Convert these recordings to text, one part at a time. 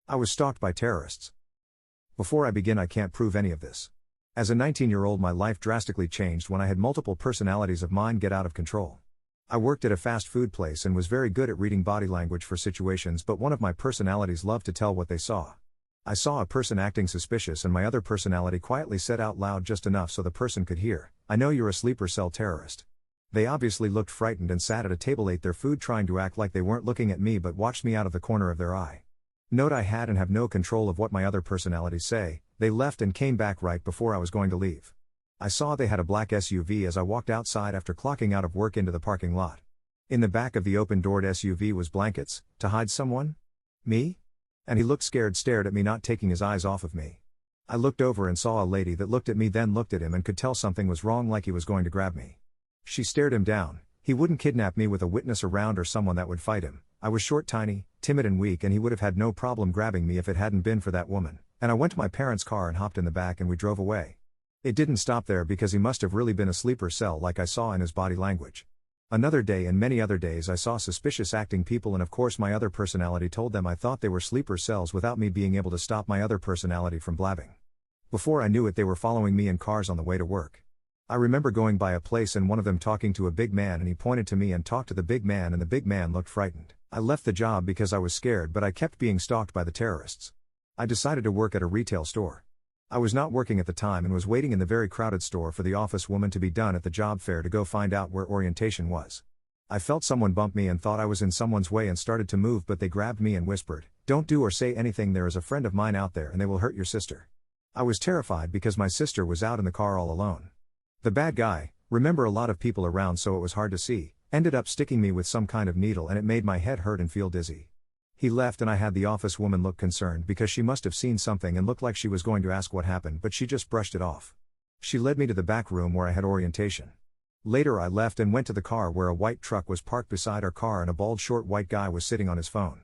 I was stalked by terrorists. Before I begin, I can't prove any of this. As a 19-year-old, my life drastically changed when I had multiple personalities of mine get out of control. I worked at a fast food place and was very good at reading body language for situations, but one of my personalities loved to tell what they saw. I saw a person acting suspicious and my other personality quietly said out loud just enough so the person could hear, "I know you're a sleeper cell terrorist." They obviously looked frightened and sat at a table, ate their food trying to act like they weren't looking at me but watched me out of the corner of their eye. Note I had and have no control of what my other personalities say. They left and came back right before I was going to leave. I saw they had a black SUV as I walked outside after clocking out of work into the parking lot. In the back of the open-doored SUV was blankets, to hide someone? Me? And he looked scared, stared at me, not taking his eyes off of me. I looked over and saw a lady that looked at me, then looked at him and could tell something was wrong, like he was going to grab me. She stared him down. He wouldn't kidnap me with a witness around or someone that would fight him. I was short, tiny, timid and weak, and he would have had no problem grabbing me if it hadn't been for that woman. And I went to my parents' car and hopped in the back and we drove away. It didn't stop there because he must have really been a sleeper cell like I saw in his body language. Another day and many other days I saw suspicious acting people, and of course my other personality told them I thought they were sleeper cells without me being able to stop my other personality from blabbing. Before I knew it, they were following me in cars on the way to work. I remember going by a place and one of them talking to a big man, and he pointed to me and talked to the big man and the big man looked frightened. I left the job because I was scared, but I kept being stalked by the terrorists. I decided to work at a retail store. I was not working at the time and was waiting in the very crowded store for the office woman to be done at the job fair to go find out where orientation was. I felt someone bump me and thought I was in someone's way and started to move, but they grabbed me and whispered, "Don't do or say anything, there is a friend of mine out there and they will hurt your sister." I was terrified because my sister was out in the car all alone. The bad guy, remember a lot of people around so it was hard to see, ended up sticking me with some kind of needle and it made my head hurt and feel dizzy. He left and I had the office woman look concerned because she must have seen something and looked like she was going to ask what happened, but she just brushed it off. She led me to the back room where I had orientation. Later I left and went to the car where a white truck was parked beside our car and a bald short white guy was sitting on his phone.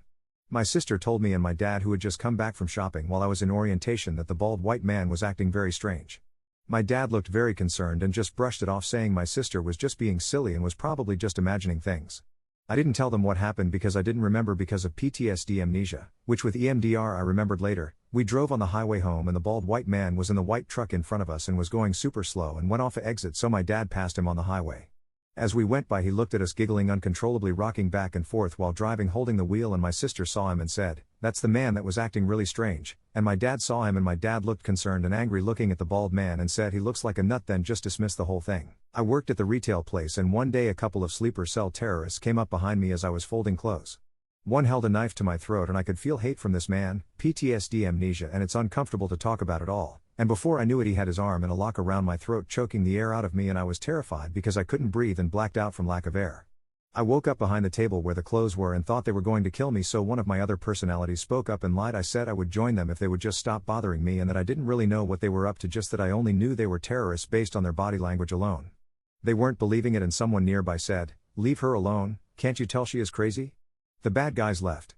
My sister told me and my dad, who had just come back from shopping while I was in orientation, that the bald white man was acting very strange. My dad looked very concerned and just brushed it off, saying my sister was just being silly and was probably just imagining things. I didn't tell them what happened because I didn't remember because of PTSD amnesia, which with EMDR I remembered later. We drove on the highway home and the bald white man was in the white truck in front of us and was going super slow and went off an exit, so my dad passed him on the highway. As we went by, he looked at us giggling uncontrollably, rocking back and forth while driving, holding the wheel, and my sister saw him and said, "That's the man that was acting really strange," and my dad saw him and my dad looked concerned and angry looking at the bald man and said he looks like a nut, then just dismissed the whole thing. I worked at the retail place and one day a couple of sleeper cell terrorists came up behind me as I was folding clothes. One held a knife to my throat and I could feel hate from this man, PTSD amnesia, and it's uncomfortable to talk about it all. And before I knew it, he had his arm in a lock around my throat, choking the air out of me, and I was terrified because I couldn't breathe and blacked out from lack of air. I woke up behind the table where the clothes were and thought they were going to kill me, so one of my other personalities spoke up and lied. I said I would join them if they would just stop bothering me and that I didn't really know what they were up to, just that I only knew they were terrorists based on their body language alone. They weren't believing it and someone nearby said, "Leave her alone, can't you tell she is crazy?" The bad guys left.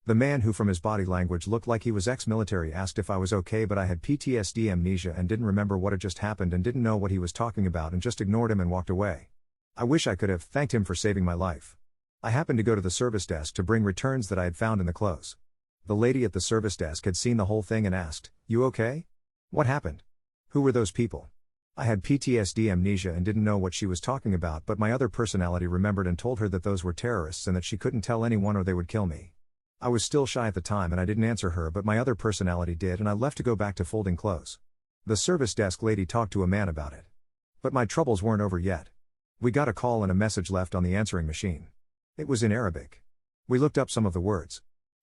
The man, who from his body language looked like he was ex-military, asked if I was okay, but I had PTSD amnesia and didn't remember what had just happened and didn't know what he was talking about and just ignored him and walked away. I wish I could have thanked him for saving my life. I happened to go to the service desk to bring returns that I had found in the clothes. The lady at the service desk had seen the whole thing and asked, "You okay? What happened? Who were those people?" I had PTSD amnesia and didn't know what she was talking about, but my other personality remembered and told her that those were terrorists and that she couldn't tell anyone or they would kill me. I was still shy at the time and I didn't answer her, but my other personality did, and I left to go back to folding clothes. The service desk lady talked to a man about it. But my troubles weren't over yet. We got a call and a message left on the answering machine. It was in Arabic. We looked up some of the words.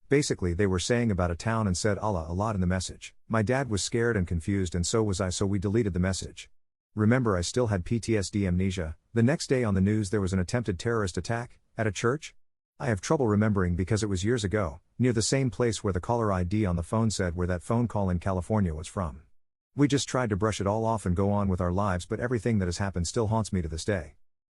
Basically they were saying about a town and said Allah a lot in the message. My dad was scared and confused and so was I, so we deleted the message. Remember, I still had PTSD amnesia. The next day on the news there was an attempted terrorist attack at a church. I have trouble remembering because it was years ago, near the same place where the caller ID on the phone said where that phone call in California was from. We just tried to brush it all off and go on with our lives, but everything that has happened still haunts me to this day.